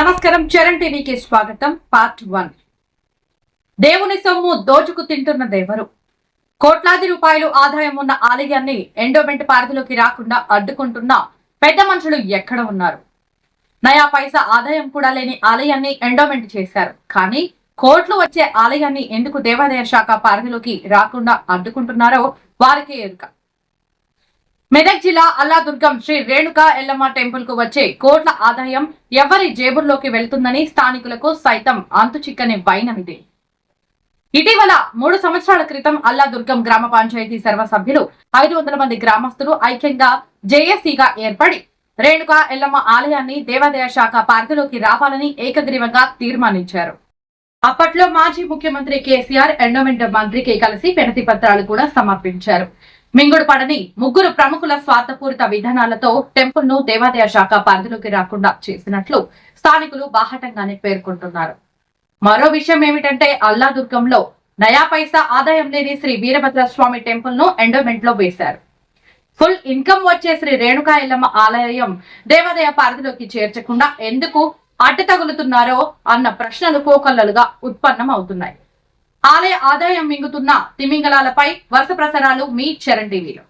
నమస్కారం, చరణ్ టీవీకి స్వాగతం. పార్ట్ 1. దేవుని సొమ్ము దోచుకు తింటున్నదెవరు? కోట్లాది రూపాయలు ఆదాయం ఉన్న ఆలయాన్ని ఎండోమెంట్ పరిధిలోకి రాకుండా అడ్డుకుంటున్న పెద్ద మనుషులు ఎక్కడ ఉన్నారు? నయా పైసా ఆదాయం కూడా లేని ఆలయాన్ని ఎండోమెంట్ చేశారు. కానీ కోట్లు వచ్చే ఆలయాన్ని ఎందుకు దేవాదాయ శాఖ పరిధిలోకి రాకుండా అడ్డుకుంటున్నారో వారికే ఎరుక. మెదక్ జిల్లా అల్లాదుర్గం శ్రీ రేణుకా ఎల్లమ్మ టెంపుల్ కు వచ్చే కోట్ల ఆదాయం ఎవరి జేబుల్లోకి వెళ్తుందని స్థానికులకు సైతం అంతుచిక్కని వైనమిది. ఇటీవల 3 సంవత్సరాల క్రితం అల్లాదుర్గం గ్రామ పంచాయతీ సర్వసభ్యులు 500 మంది గ్రామస్తులు ఐక్యంగా జేఏసీగా ఏర్పడి రేణుకా ఎల్లమ్మ ఆలయాన్ని దేవాదాయ శాఖ పరిధిలోకి రావాలని ఏకగ్రీవంగా తీర్మానించారు. అప్పట్లో మాజీ ముఖ్యమంత్రి కేసీఆర్ ఎండోమెంట్ మంత్రికి కలిసి వినతి పత్రాలు కూడా సమర్పించారు. మింగుడు పడని 3 ప్రముఖుల స్వార్థపూరిత విధానాలతో టెంపుల్ ను దేవాదాయ శాఖ పరిధిలోకి రాకుండా చేసినట్లు స్థానికులు బాహటంగానే పేర్కొంటున్నారు. మరో విషయం ఏమిటంటే అల్లాదుర్గంలో నయా పైసా ఆదాయం లేని శ్రీ వీరభద్రస్వామి టెంపుల్ ను ఎండోమెంట్ లో వేశారు. ఫుల్ ఇన్కమ్ వచ్చే శ్రీ రేణుకా ఎల్లమ్మ ఆలయం దేవాదాయ పరిధిలోకి చేర్చకుండా ఎందుకు అడ్డు తగులుతున్నారో అన్న ప్రశ్నలు కోకల్లలుగా ఉత్పన్నం అవుతున్నాయి. ఆలయ ఆదాయం మింగుతున్న తిమింగలాలపై వరుస ప్రసారాలు మీ చరణ్ టీవీలో.